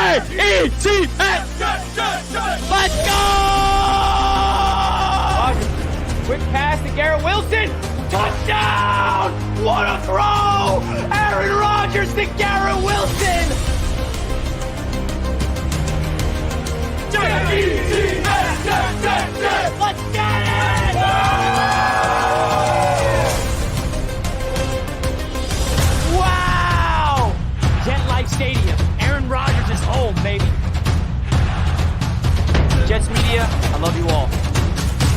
J-E-T-S! Let's go! Quick pass to Garrett Wilson. Touchdown! What a throw! Aaron Rodgers to Garrett Wilson. J-E-T-S! Let's get it! Wow! Jet-like stadium. Aaron Rodgers is home, baby. Jets media, I love you all.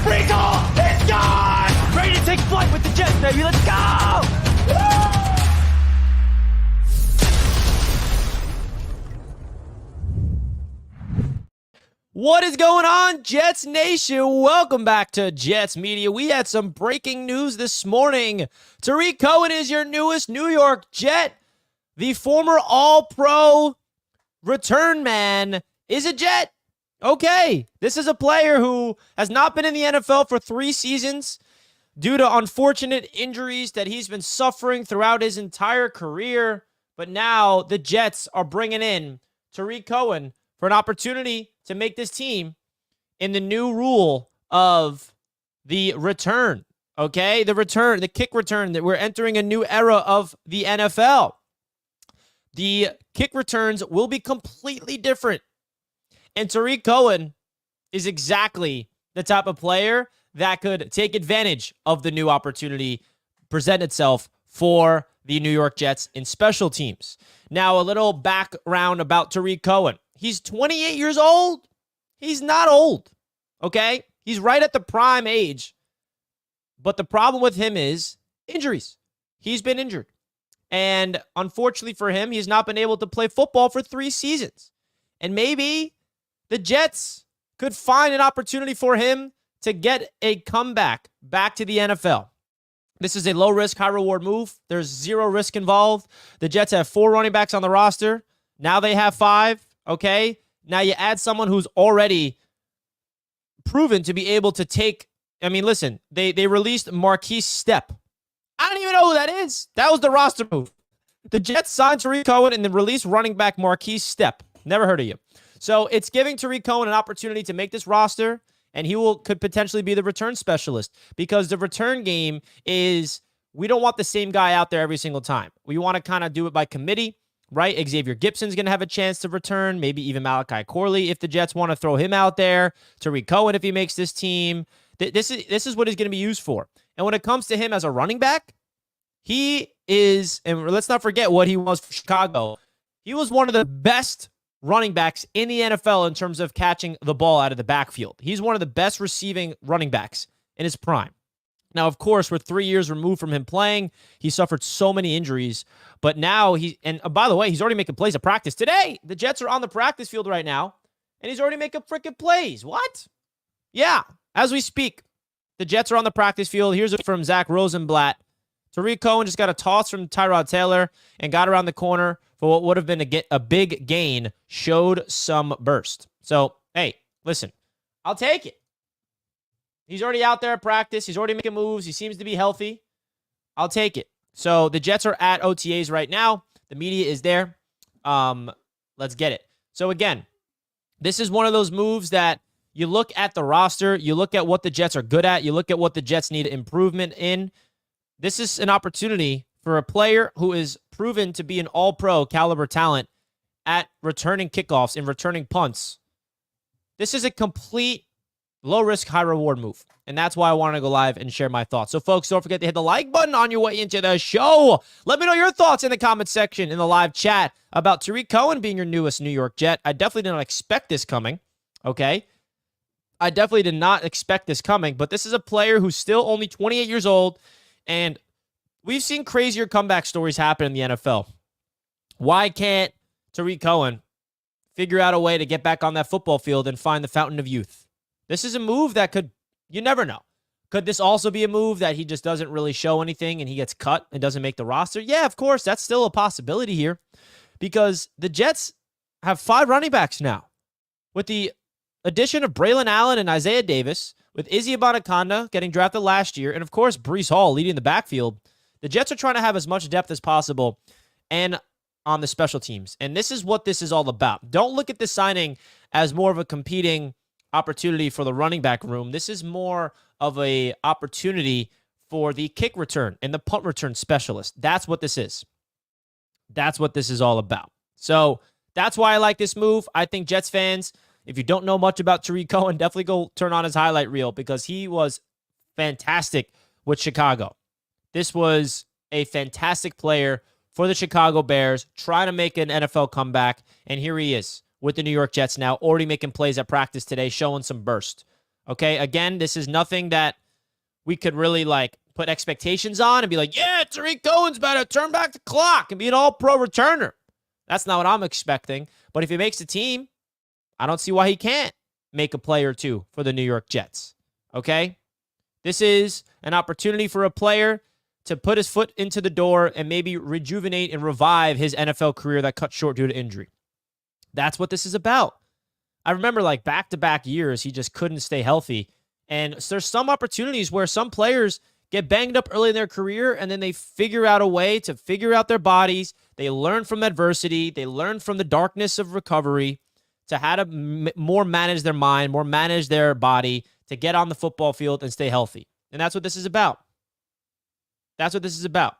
Recall! It's gone! Ready to take flight with the Jets, baby. Let's go! Woo! What is going on, Jets Nation? Welcome back to Jets Media. We had some breaking news this morning. Tarik Cohen is your newest New York Jet. The former All-Pro return man is a Jet. Okay, this is a player who has not been in the NFL for 3 seasons due to unfortunate injuries that he's been suffering throughout his entire career. But now the Jets are bringing in Tarik Cohen for an opportunity to make this team in the new rule of the return. Okay, the kick return, that we're entering a new era of the NFL. The kick returns will be completely different. And Tarik Cohen is exactly the type of player that could take advantage of the new opportunity present itself for the New York Jets in special teams. Now, a little background about Tarik Cohen. He's 28 years old. He's not old, okay? He's right at the prime age. But the problem with him is injuries. He's been injured. And unfortunately for him, he's not been able to play football for 3 seasons. And maybe the Jets could find an opportunity for him to get a comeback back to the NFL. This is a low-risk, high-reward move. There's 0 risk involved. The Jets have 4 running backs on the roster. Now they have 5, okay? Now you add someone who's already proven to be able to take... I mean, listen, they released Marquise Stepp. I don't even know who that is. That was the roster move. The Jets signed Tarik Cohen and then released running back Marquise Stepp. Never heard of you. So it's giving Tarik Cohen an opportunity to make this roster, and he could potentially be the return specialist, because the return game is, we don't want the same guy out there every single time. We want to kind of do it by committee, right? Xavier Gibson's going to have a chance to return, maybe even Malachi Corley if the Jets want to throw him out there, Tarik Cohen if he makes this team. This is what he's going to be used for. And when it comes to him as a running back, he is, and let's not forget what he was for Chicago. He was one of the best running backs in the NFL in terms of catching the ball out of the backfield. He's one of the best receiving running backs in his prime. Now, of course, we're 3 years removed from him playing. He suffered so many injuries, but now by the way, he's already making plays at practice. Today, the Jets are on the practice field right now, and he's already making freaking plays. What? Yeah, as we speak, the Jets are on the practice field. Here's it from Zach Rosenblatt. Tarik Cohen just got a toss from Tyrod Taylor and got around the corner for what would have been a big gain, showed some burst. So, hey, listen, I'll take it. He's already out there at practice. He's already making moves. He seems to be healthy. I'll take it. So the Jets are at OTAs right now. The media is there. Let's get it. So again, this is one of those moves that you look at the roster, you look at what the Jets are good at, you look at what the Jets need improvement in. This is an opportunity for a player who is proven to be an all-pro caliber talent at returning kickoffs and returning punts. This is a complete low-risk, high-reward move. And that's why I wanted to go live and share my thoughts. So, folks, don't forget to hit the like button on your way into the show. Let me know your thoughts in the comment section in the live chat about Tarik Cohen being your newest New York Jet. I definitely did not expect this coming, okay? I definitely did not expect this coming, but this is a player who's still only 28 years old, and we've seen crazier comeback stories happen in the NFL. Why can't Tarik Cohen figure out a way to get back on that football field and find the fountain of youth? This is a move that could, you never know. Could this also be a move that he just doesn't really show anything and he gets cut and doesn't make the roster? Yeah, of course, that's still a possibility here, because the Jets have 5 running backs now. With the addition of Braylon Allen and Isaiah Davis, with Izzy Abanikanda getting drafted last year, and of course, Breece Hall leading the backfield, the Jets are trying to have as much depth as possible. And on the special teams. And this is what this is all about. Don't look at this signing as more of a competing opportunity for the running back room. This is more of a opportunity for the kick return and the punt return specialist. That's what this is. That's what this is all about. So that's why I like this move. I think Jets fans, if you don't know much about Tarik Cohen, definitely go turn on his highlight reel because he was fantastic with Chicago. This was a fantastic player for the Chicago Bears, trying to make an NFL comeback, and here he is with the New York Jets now, already making plays at practice today, showing some burst. Okay, again, this is nothing that we could really put expectations on and be like, yeah, Tarik Cohen's about to turn back the clock and be an all-pro returner. That's not what I'm expecting. But if he makes the team, I don't see why he can't make a play or two for the New York Jets. Okay? This is an opportunity for a player to put his foot into the door and maybe rejuvenate and revive his NFL career that cut short due to injury. That's what this is about. I remember back-to-back years, he just couldn't stay healthy. And there's some opportunities where some players get banged up early in their career and then they figure out a way to figure out their bodies. They learn from adversity. They learn from the darkness of recovery to how to more manage their mind, more manage their body to get on the football field and stay healthy. And that's what this is about. That's what this is about.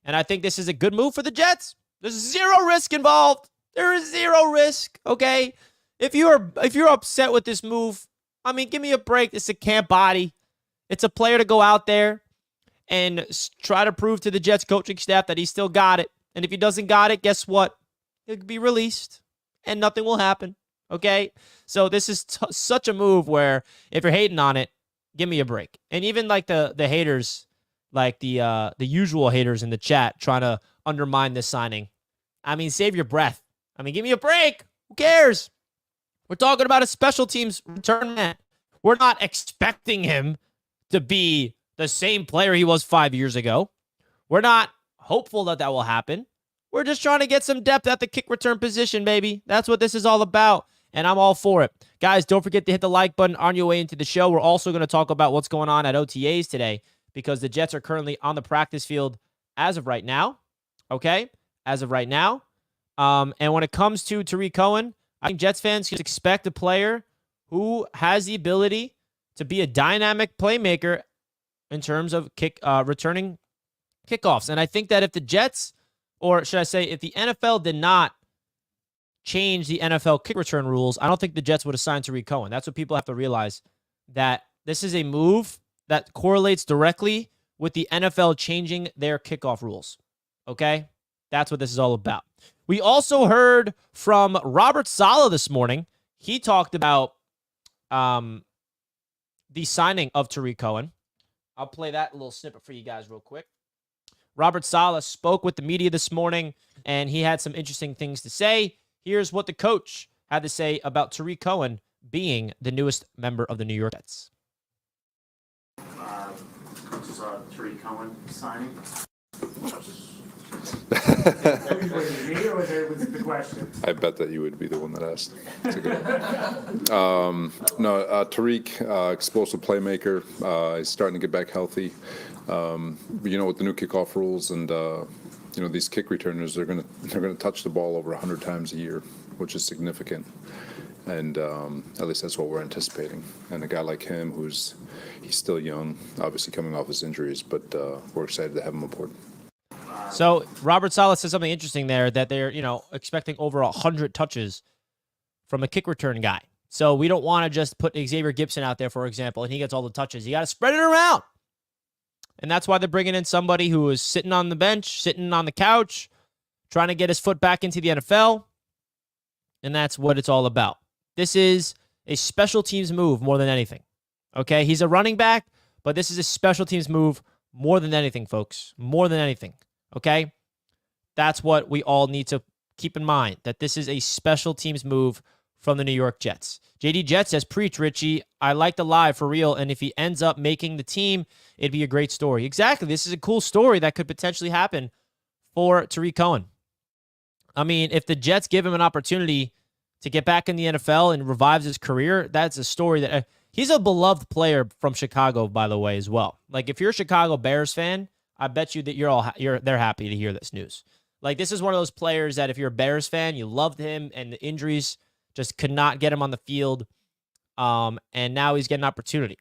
And I think this is a good move for the Jets. There's zero risk involved. There is zero risk, okay? If you're upset with this move, I mean, give me a break. It's a camp body. It's a player to go out there and try to prove to the Jets coaching staff that he still got it. And if he doesn't got it, guess what? He'll be released and nothing will happen, okay? So this is such a move where if you're hating on it, give me a break. And even the haters, the usual haters in the chat trying to undermine this signing. I mean, save your breath. I mean, give me a break. Who cares? We're talking about a special teams return man. We're not expecting him to be the same player he was 5 years ago. We're not hopeful that will happen. We're just trying to get some depth at the kick return position, baby. That's what this is all about, and I'm all for it. Guys, don't forget to hit the like button on your way into the show. We're also going to talk about what's going on at OTAs today because the Jets are currently on the practice field as of right now, okay? As of right now. And when it comes to Tarik Cohen, I think Jets fans can expect a player who has the ability to be a dynamic playmaker in terms of returning kickoffs. And I think that if the Jets, or should I say, if the NFL did not change the NFL kick return rules, I don't think the Jets would have signed Tarik Cohen. That's what people have to realize, that this is a move that correlates directly with the NFL changing their kickoff rules. Okay? That's what this is all about. We also heard from Robert Salah this morning. He talked about the signing of Tarik Cohen. I'll play that little snippet for you guys real quick. Robert Salah spoke with the media this morning, and he had some interesting things to say. Here's what the coach had to say about Tarik Cohen being the newest member of the New York Jets. Tarik Cohen signing. I bet that you would be the one that asked. That's a good one. Tariq, explosive playmaker. He's starting to get back healthy. With the new kickoff rules and these kick returners, they're gonna touch the ball over 100 times a year, which is significant. And at least that's what we're anticipating. And a guy like him, he's still young, obviously coming off his injuries, but we're excited to have him aboard. So Robert Salah said something interesting there, that they're, expecting over 100 touches from a kick return guy. So we don't want to just put Xavier Gibson out there, for example, and he gets all the touches. You got to spread it around. And that's why they're bringing in somebody who is sitting on the bench, sitting on the couch, trying to get his foot back into the NFL. And that's what it's all about. This is a special teams move more than anything. Okay? He's a running back, but this is a special teams move more than anything, folks. More than anything. Okay? That's what we all need to keep in mind, that this is a special teams move from the New York Jets. JD Jet says, preach, Richie. I like the live for real, and if he ends up making the team, it'd be a great story. Exactly. This is a cool story that could potentially happen for Tarik Cohen. I mean, if the Jets give him an opportunity to get back in the NFL and revives his career, that's a story that he's a beloved player from Chicago, by the way, as well. Like, if you're a Chicago Bears fan, I bet you that they're happy to hear this news. Like, this is one of those players that if you're a Bears fan, you loved him, and the injuries just could not get him on the field. And now he's getting an opportunity,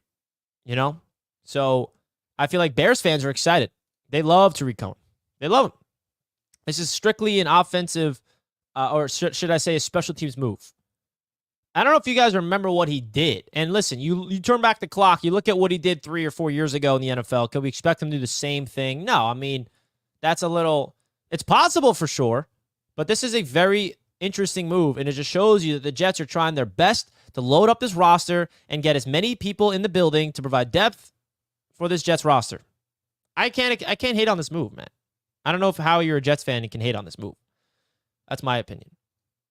you know? So I feel like Bears fans are excited. They love Tarik Cohen. They love him. This is strictly an offensive, or should I say a special teams move. I don't know if you guys remember what he did. And listen, you turn back the clock, you look at what he did 3 or 4 years ago in the NFL. Can we expect him to do the same thing? No, I mean, that's a little, it's possible for sure, but this is a very interesting move, and it just shows you that the Jets are trying their best to load up this roster and get as many people in the building to provide depth for this Jets roster. I can't hate on this move, man. I don't know how you're a Jets fan and can hate on this move. That's my opinion.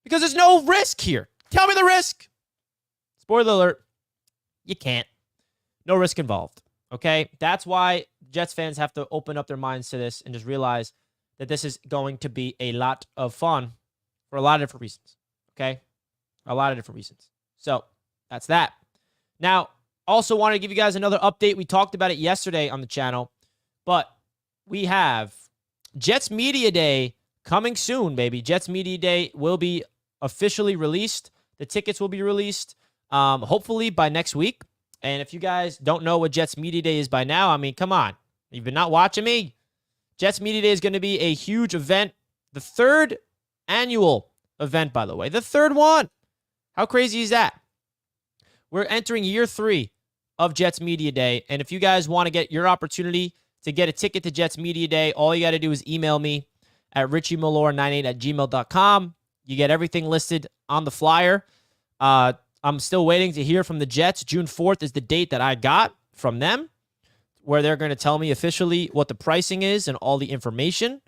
Because there's no risk here. Tell me the risk. Spoiler alert. You can't. No risk involved. Okay? That's why Jets fans have to open up their minds to this and just realize that this is going to be a lot of fun for a lot of different reasons. Okay? A lot of different reasons. So, that's that. Now, also want to give you guys another update. We talked about it yesterday on the channel, but we have Jets Media Day coming soon, baby. Jets Media Day will be officially released. The tickets will be released hopefully by next week. And if you guys don't know what Jets Media Day is by now, I mean, come on. You've been not watching me. Jets Media Day is going to be a huge event. The 3rd annual event, by the way. The 3rd one. How crazy is that? We're entering year 3 of Jets Media Day. And if you guys want to get your opportunity to get a ticket to Jets Media Day, all you got to do is email me at richiemalore98@gmail.com. You get everything listed on the flyer. I'm still waiting to hear from the Jets. June 4th is the date that I got from them, where they're going to tell me officially what the pricing is and all the information.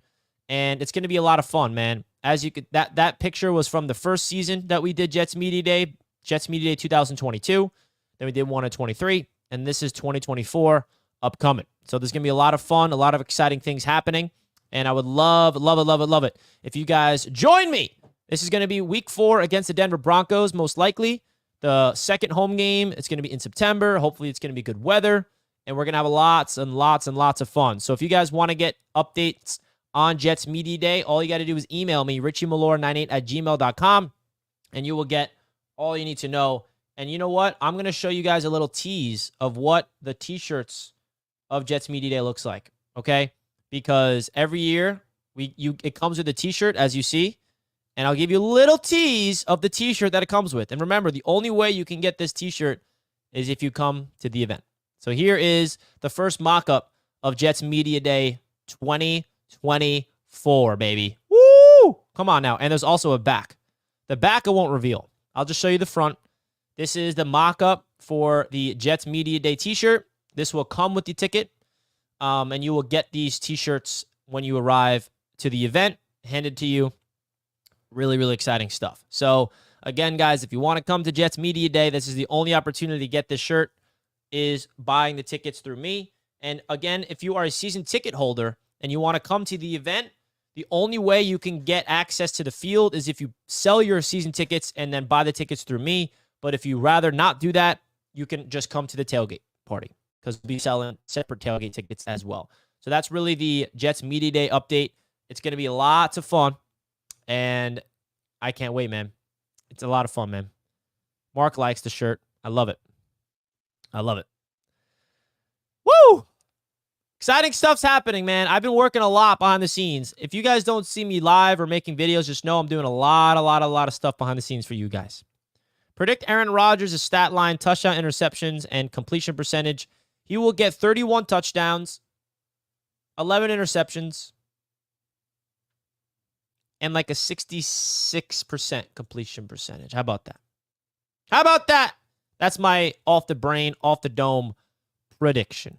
And it's going to be a lot of fun, man. As you could, that picture was from the first season that we did Jets Media Day 2022. Then we did one in 23, and this is 2024 upcoming. So there's going to be a lot of fun, a lot of exciting things happening, and I would love it if you guys join me. This is going to be week 4 against the Denver Broncos, most likely. The second home game, it's going to be in September. Hopefully it's going to be good weather, and we're going to have lots and lots of fun. So if you guys want to get updates on Jets Media Day, all you got to do is email me, richiemalore98@gmail.com, and you will get all you need to know. And you know what? I'm going to show you guys a little tease of what the t-shirts of Jets Media Day looks like, okay? Because every year, it comes with a t-shirt, as you see, and I'll give you a little tease of the t-shirt that it comes with. And remember, the only way you can get this t-shirt is if you come to the event. So here is the first mock-up of Jets Media Day 2024, baby. Woo! Come on now. And there's also a back. The back I won't reveal. I'll just show you the front. This is the mock-up for the Jets Media Day t-shirt. This will come with the ticket, and you will get these t-shirts when you arrive to the event, handed to you. Really, really exciting stuff. So, again, guys, if you want to come to Jets Media Day, this is the only opportunity to get this shirt, is buying the tickets through me. And, again, if you are a season ticket holder and you want to come to the event, the only way you can get access to the field is if you sell your season tickets and then buy the tickets through me. But if you rather not do that, you can just come to the tailgate party, because we'll be selling separate tailgate tickets as well. So that's really the Jets Media Day update. It's going to be lots of fun, and I can't wait, man. It's a lot of fun, man. Mark likes the shirt. I love it. I love it. Woo! Exciting stuff's happening, man. I've been working a lot behind the scenes. If you guys don't see me live or making videos, just know I'm doing a lot of stuff behind the scenes for you guys. Predict Aaron Rodgers' stat line, touchdown interceptions, and completion percentage. He will get 31 touchdowns, 11 interceptions, and like a 66% completion percentage. How about that? How about that? That's my off the brain, off the dome prediction.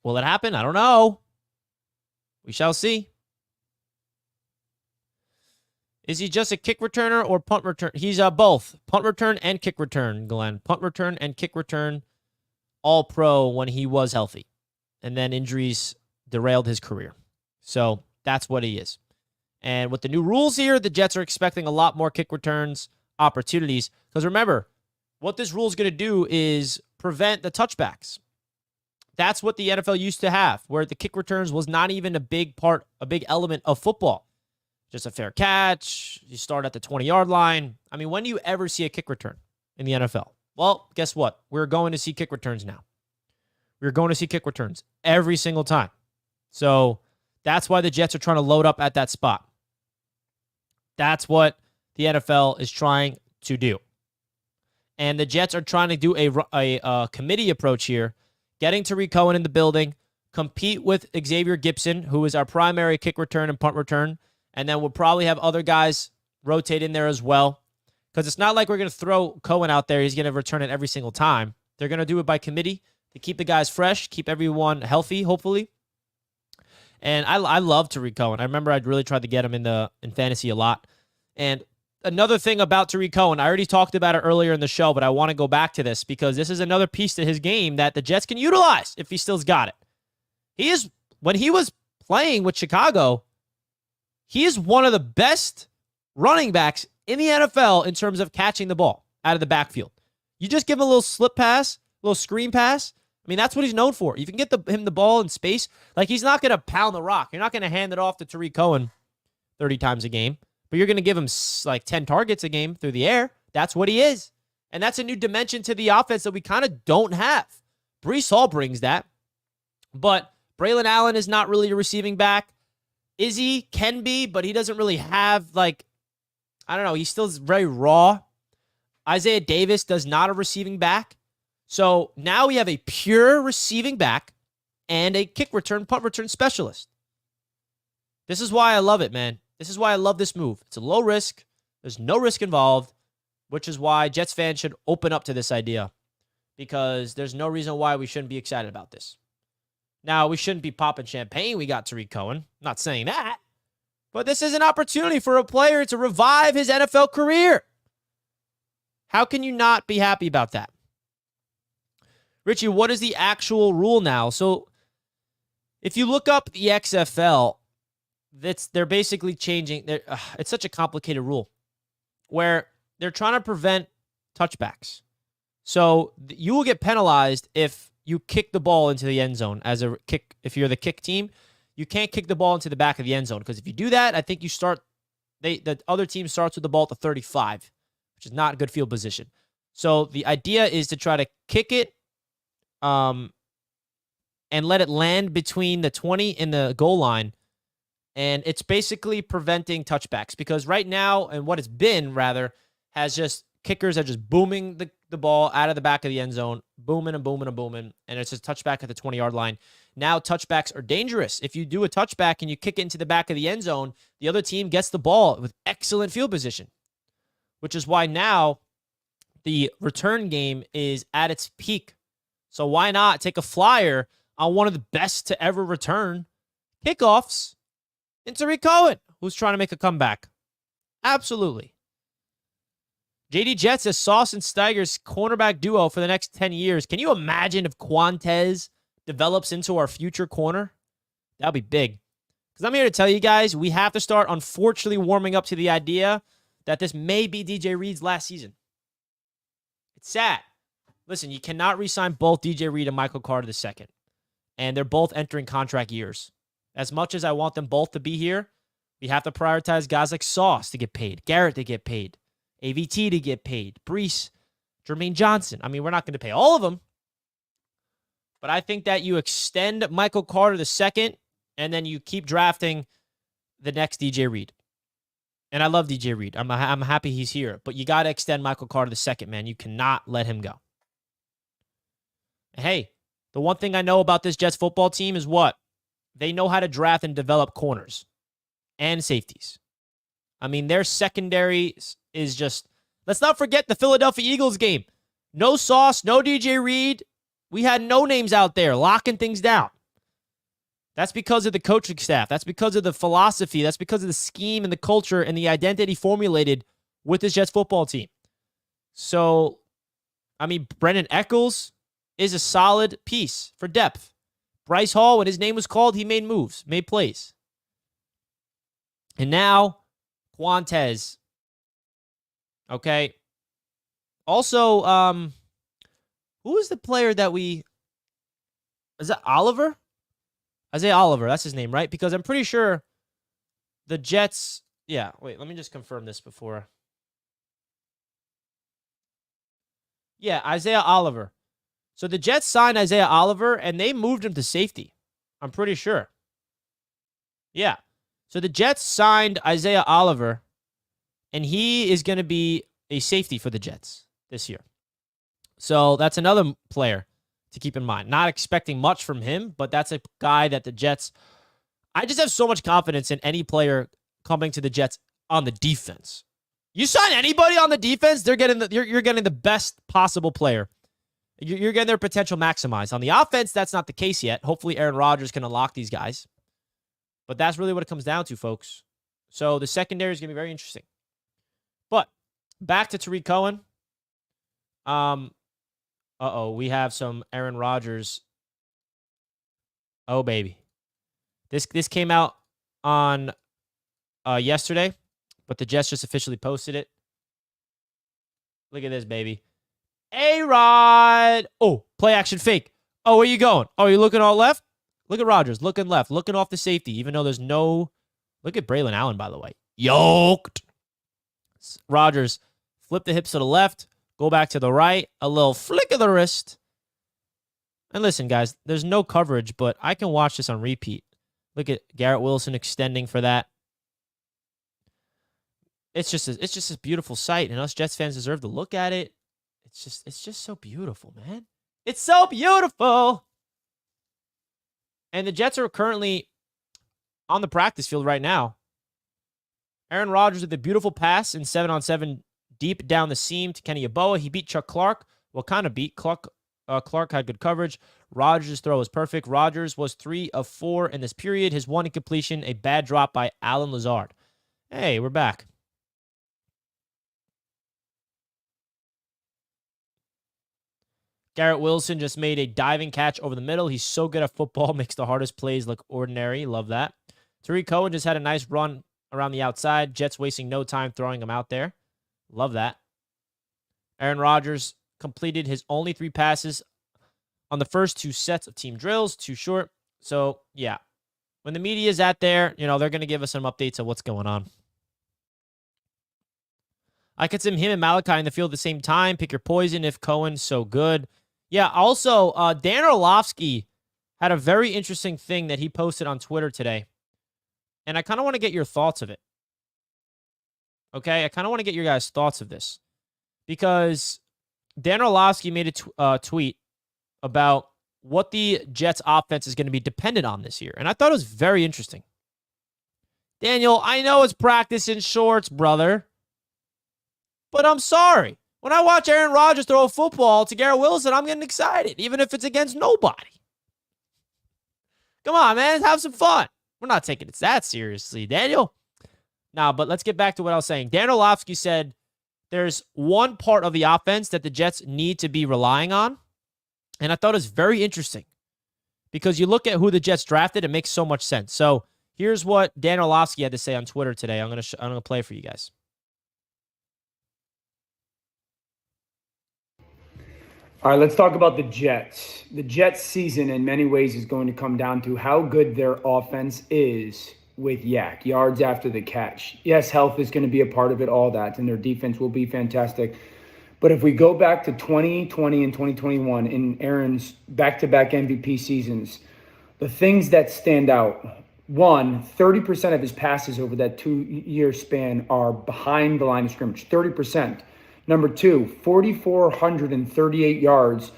Will it happen? I don't know. We shall see. Is he just a kick returner or punt return? He's both. Punt return and kick return, Glenn. Punt return and kick return, all pro when he was healthy. And then injuries derailed his career. So that's what he is. And with the new rules here, the Jets are expecting a lot more kick returns opportunities. Because remember, what this rule is going to do is prevent the touchbacks. That's what the NFL used to have, where the kick returns was not even a big element of football. Just a fair catch. You start at the 20-yard line. I mean, when do you ever see a kick return in the NFL? Well, guess what? We're going to see kick returns now. We're going to see kick returns every single time. So that's why the Jets are trying to load up at that spot. That's what the NFL is trying to do. And the Jets are trying to do a committee approach here, getting Tarik Cohen in the building, compete with Xavier Gibson, who is our primary kick return and punt return, and then we'll probably have other guys rotate in there as well, because it's not like we're going to throw Cohen out there. He's going to return it every single time. They're going to do it by committee to keep the guys fresh, keep everyone healthy, hopefully. And I love Tarik Cohen. I remember I'd really tried to get him in fantasy a lot. And another thing about Tarik Cohen, I already talked about it earlier in the show, but I want to go back to this because this is another piece to his game that the Jets can utilize if he still's got it. When he was playing with Chicago, he is one of the best running backs in the NFL in terms of catching the ball out of the backfield. You just give him a little slip pass, a little screen pass. I mean, that's what he's known for. You can get him the ball in space. Like, he's not going to pound the rock. You're not going to hand it off to Tarik Cohen 30 times a game, but you're going to give him like 10 targets a game through the air. That's what he is. And that's a new dimension to the offense that we kind of don't have. Breece Hall brings that, but Braylon Allen is not really a receiving back. Izzy can be, but he doesn't really have, like, I don't know. He's still very raw. Isaiah Davis does not a receiving back. So now we have a pure receiving back and a kick return, punt return specialist. This is why I love it, man. This is why I love this move. It's a low risk. There's no risk involved, which is why Jets fans should open up to this idea, because there's no reason why we shouldn't be excited about this. Now, we shouldn't be popping champagne. We got Tarik Cohen. I'm not saying that. But this is an opportunity for a player to revive his NFL career. How can you not be happy about that? Richie, what is the actual rule now? So if you look up the XFL, they're basically changing. It's such a complicated rule where they're trying to prevent touchbacks. So you will get penalized if you kick the ball into the end zone as a kick. If you're the kick team, you can't kick the ball into the back of the end zone, because if you do that, I think the other team starts with the ball at the 35, which is not a good field position. So the idea is to try to kick it and let it land between the 20 and the goal line. And it's basically preventing touchbacks, because right now, and what it's been rather, has just kickers are just booming the ball out of the back of the end zone, booming and booming and booming, and it's just touchback at the 20-yard line. Now touchbacks are dangerous. If you do a touchback and you kick it into the back of the end zone, the other team gets the ball with excellent field position, which is why now the return game is at its peak. So why not take a flyer on one of the best to ever return kickoffs in Tarik Cohen, who's trying to make a comeback? Absolutely. JD Jets says Sauce and Steiger's cornerback duo for the next 10 years. Can you imagine if Quantez develops into our future corner? That'd be big. Because I'm here to tell you guys, we have to start, unfortunately, warming up to the idea that this may be DJ Reed's last season. It's sad. Listen, you cannot re-sign both DJ Reed and Michael Carter II. And they're both entering contract years. As much as I want them both to be here, we have to prioritize guys like Sauce to get paid, Garrett to get paid, AVT to get paid, Breece, Jermaine Johnson. I mean, we're not going to pay all of them. But I think that you extend Michael Carter II, and then you keep drafting the next DJ Reed. And I love DJ Reed. I'm happy he's here. But you got to extend Michael Carter II, man. You cannot let him go. And hey, the one thing I know about this Jets football team is what? They know how to draft and develop corners and safeties. I mean, their secondary is just... Let's not forget the Philadelphia Eagles game. No Sauce, no DJ Reed. We had no names out there locking things down. That's because of the coaching staff. That's because of the philosophy. That's because of the scheme and the culture and the identity formulated with this Jets football team. So, I mean, Brendan Eccles is a solid piece for depth. Bryce Hall, when his name was called, he made moves, made plays. And now, Quantez. Okay. Also, who is the player that we Is that Oliver? Isaiah Oliver, that's his name, right? Because I'm pretty sure the Jets... Yeah, wait, let me just confirm this before. Yeah, Isaiah Oliver. So the Jets signed Isaiah Oliver, and they moved him to safety. I'm pretty sure. Yeah. So the Jets signed Isaiah Oliver, and he is going to be a safety for the Jets this year. So that's another player to keep in mind. Not expecting much from him, but that's a guy that the Jets... I just have so much confidence in any player coming to the Jets on the defense. You sign anybody on the defense, they're getting you're getting the best possible player. You're getting their potential maximized. On the offense, that's not the case yet. Hopefully, Aaron Rodgers can unlock these guys. But that's really what it comes down to, folks. So the secondary is going to be very interesting. But back to Tarik Cohen. We have some Aaron Rodgers. Oh, baby. This came out on yesterday, but the Jets just officially posted it. Look at this, baby. A-Rod. Oh, play action fake. Oh, where you going? Oh, you looking all left? Look at Rodgers, looking left, looking off the safety, even though there's no... Look at Braylon Allen, by the way. Yoked. Rodgers, flip the hips to the left, go back to the right, a little flick of the wrist. And listen, guys, there's no coverage, but I can watch this on repeat. Look at Garrett Wilson extending for that. It's just a beautiful sight, and us Jets fans deserve to look at it. It's just so beautiful, man. It's so beautiful. And the Jets are currently on the practice field right now. Aaron Rodgers with a beautiful pass in 7-on-7 deep down the seam to Kenny Yeboah. He beat Chuck Clark. Well, kind of beat. Clark had good coverage. Rodgers' throw was perfect. Rodgers was 3 of 4 in this period. His one incompletion, a bad drop by Allen Lazard. Hey, we're back. Garrett Wilson just made a diving catch over the middle. He's so good at football, makes the hardest plays look ordinary. Love that. Tarik Cohen just had a nice run around the outside. Jets wasting no time throwing him out there. Love that. Aaron Rodgers completed his only 3 passes on the first 2 sets of team drills. Too short. So, yeah. When the media is out there, they're going to give us some updates of what's going on. I could see him and Malachi in the field at the same time. Pick your poison if Cohen's so good. Yeah, also, Dan Orlovsky had a very interesting thing that he posted on Twitter today. And I kind of want to get your thoughts of it. Okay? I kind of want to get your guys' thoughts of this. Because Dan Orlovsky made a tweet about what the Jets' offense is going to be dependent on this year. And I thought it was very interesting. Daniel, I know it's practice in shorts, brother. But I'm sorry. When I watch Aaron Rodgers throw a football to Garrett Wilson, I'm getting excited, even if it's against nobody. Come on, man. Have some fun. We're not taking it that seriously, Daniel. Now, but let's get back to what I was saying. Dan Orlovsky said there's one part of the offense that the Jets need to be relying on, and I thought it was very interesting because you look at who the Jets drafted, it makes so much sense. So here's what Dan Orlovsky had to say on Twitter today. I'm gonna play for you guys. All right, let's talk about the Jets. The Jets season in many ways is going to come down to how good their offense is with Yak, yards after the catch. Yes, health is going to be a part of it, all that, and their defense will be fantastic. But if we go back to 2020 and 2021 in Aaron's back-to-back MVP seasons, the things that stand out, 30% of his passes over that 2-year span are behind the line of scrimmage, 30%. Number 2, 4,438 yards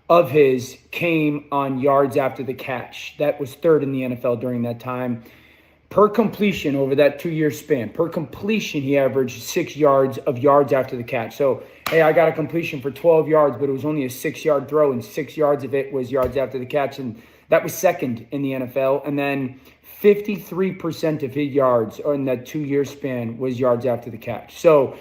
of his came on yards after the catch. That was 3rd in the NFL during that time. Per completion over that 2-year span, per completion, he averaged 6 yards after the catch. So, hey, I got a completion for 12 yards, but it was only a 6-yard throw, and 6 yards of it was yards after the catch. And that was 2nd in the NFL. And then 53% of his yards in that 2-year span was yards after the catch. So,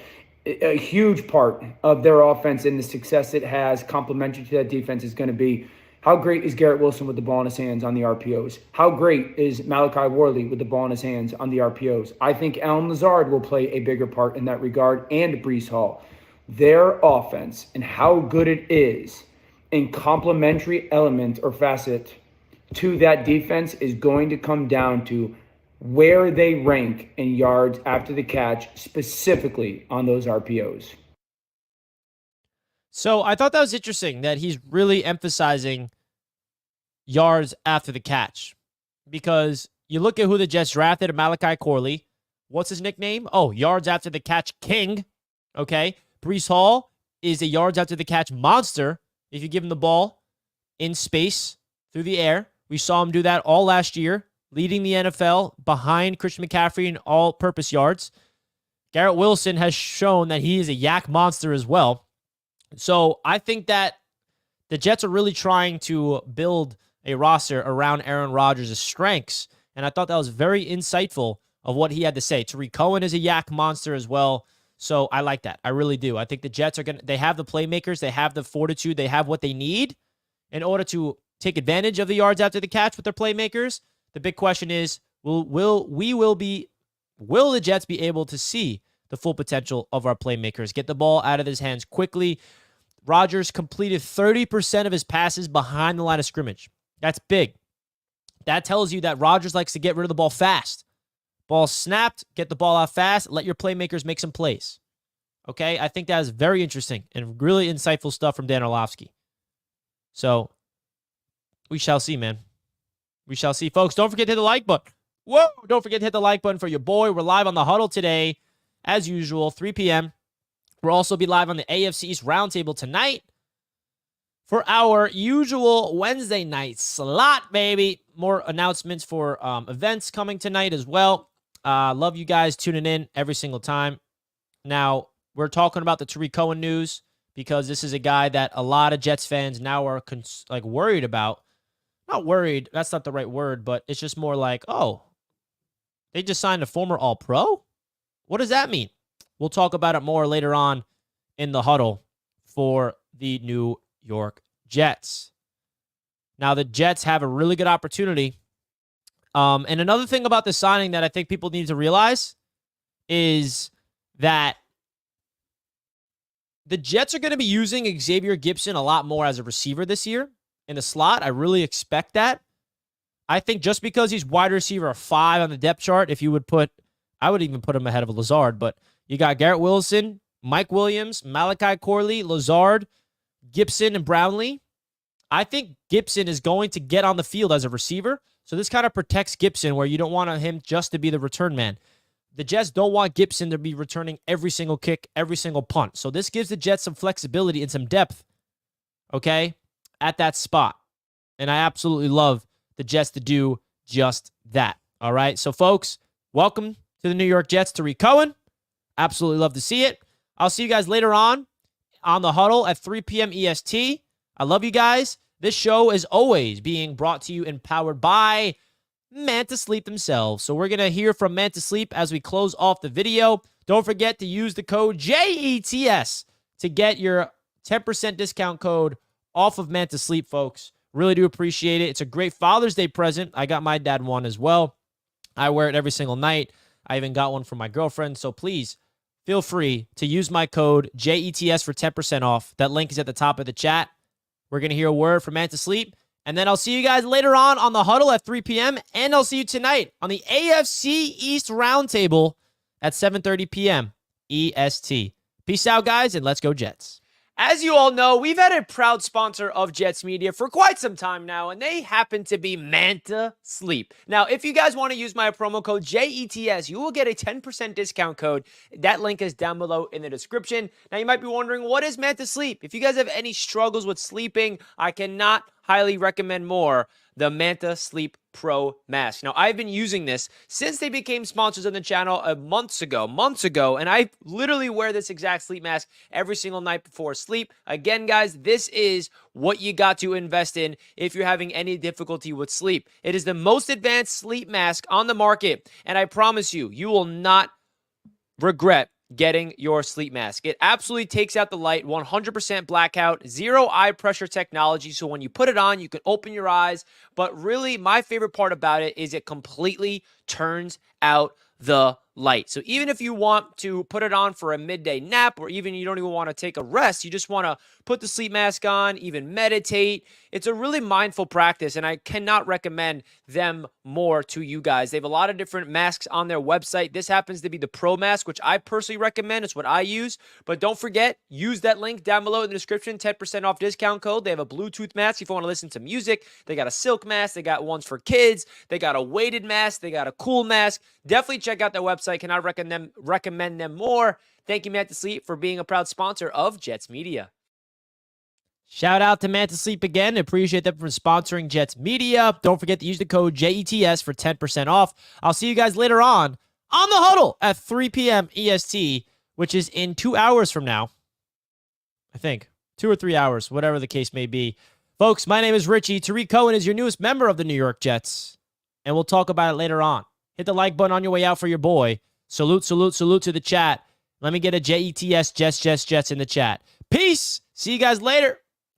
a huge part of their offense and the success it has, complementary to that defense, is going to be how great is Garrett Wilson with the ball in his hands on the RPOs? How great is Malachi Worley with the ball in his hands on the RPOs? I think Allen Lazard will play a bigger part in that regard, and Breece Hall. Their offense and how good it is in complementary element or facet to that defense is going to come down to where they rank in yards after the catch, specifically on those RPOs. So I thought that was interesting that he's really emphasizing yards after the catch, because you look at who the Jets drafted, Malachi Corley. What's his nickname? Oh, yards after the catch king. Okay. Breece Hall is a yards after the catch monster if you give him the ball in space through the air. We saw him do that all last year, leading the NFL behind Christian McCaffrey in all-purpose yards. Garrett Wilson has shown that he is a yak monster as well. So I think that the Jets are really trying to build a roster around Aaron Rodgers' strengths, and I thought that was very insightful of what he had to say. Tarik Cohen is a yak monster as well, so I like that. I really do. I think the Jets they have the playmakers, they have the fortitude, they have what they need in order to take advantage of the yards after the catch with their playmakers. The big question is, will the Jets be able to see the full potential of our playmakers? Get the ball out of his hands quickly. Rodgers completed 30% of his passes behind the line of scrimmage. That's big. That tells you that Rodgers likes to get rid of the ball fast. Ball snapped, get the ball out fast, let your playmakers make some plays. Okay? I think that is very interesting and really insightful stuff from Dan Orlovsky. So, we shall see, man. We shall see. Folks, don't forget to hit the like button. Whoa! Don't forget to hit the like button for your boy. We're live on the Huddle today, as usual, 3 p.m. We'll also be live on the AFC East Roundtable tonight for our usual Wednesday night slot, baby. More announcements for events coming tonight as well. Love you guys tuning in every single time. Now, we're talking about the Tarik Cohen news because this is a guy that a lot of Jets fans now are worried about. Not worried, that's not the right word, but it's just more like, oh, they just signed a former All-Pro? What does that mean? We'll talk about it more later on in the Huddle for the New York Jets. Now, the Jets have a really good opportunity. And another thing about the signing that I think people need to realize is that the Jets are going to be using Xavier Gibson a lot more as a receiver this year in the slot. I really expect that. I think just because he's wide receiver 5 on the depth chart, I would even put him ahead of Lazard, but you got Garrett Wilson, Mike Williams, Malachi Corley, Lazard, Gibson, and Brownlee. I think Gibson is going to get on the field as a receiver, so this kind of protects Gibson where you don't want him just to be the return man. The Jets don't want Gibson to be returning every single kick, every single punt. So this gives the Jets some flexibility and some depth, okay, at that spot. And I absolutely love the Jets to do just that, all right? So, folks, welcome to the New York Jets, Tarik Cohen. Absolutely love to see it. I'll see you guys later on the Huddle at 3 p.m. EST. I love you guys. This show is always being brought to you and powered by Manta Sleep themselves. So we're going to hear from Manta Sleep as we close off the video. Don't forget to use the code JETS to get your 10% discount code off of Manta Sleep, folks. Really do appreciate it. It's a great Father's Day present. I got my dad one as well. I wear it every single night. I even got one for my girlfriend. So please feel free to use my code JETS for 10% off. That link is at the top of the chat. We're going to hear a word from Manta Sleep. And then I'll see you guys later on the Huddle at 3 p.m. And I'll see you tonight on the AFC East Roundtable at 7:30 p.m. EST. Peace out, guys, and let's go Jets. As you all know, we've had a proud sponsor of Jets Media for quite some time now, and they happen to be Manta Sleep. Now, if you guys want to use my promo code JETS, you will get a 10% discount code. That link is down below in the description. Now, you might be wondering, what is Manta Sleep? If you guys have any struggles with sleeping, I cannot highly recommend more the Manta Sleep Pro Mask. Now, I've been using this since they became sponsors of the channel months ago, and I literally wear this exact sleep mask every single night before sleep. Again, guys, this is what you got to invest in if you're having any difficulty with sleep. It is the most advanced sleep mask on the market, and I promise you, you will not regret getting your sleep mask. It absolutely takes out the light, 100% blackout, zero eye pressure technology. So when you put it on, you can open your eyes. But really, my favorite part about it is it completely turns out the light. So even if you want to put it on for a midday nap, or even you don't even want to take a rest, you just want to put the sleep mask on, even meditate. It's a really mindful practice, and I cannot recommend them more to you guys. They have a lot of different masks on their website. This happens to be the Pro Mask, which I personally recommend. It's what I use. But don't forget, use that link down below in the description, 10% off discount code. They have a Bluetooth mask if you want to listen to music. They got a silk mask. They got ones for kids. They got a weighted mask. They got a cool mask. Definitely check out their website. Cannot recommend them more. Thank you, Matt to Sleep, for being a proud sponsor of Jets Media. Shout out to Man to Sleep again. Appreciate them for sponsoring Jets Media. Don't forget to use the code JETS for 10% off. I'll see you guys later on The Huddle at 3 p.m. EST, which is in 2 hours from now. I think 2 or 3 hours, whatever the case may be. Folks, my name is Richie. Tarik Cohen is your newest member of the New York Jets, and we'll talk about it later on. Hit the like button on your way out for your boy. Salute, salute, salute to the chat. Let me get a JETS, Jets in the chat. Peace. See you guys later.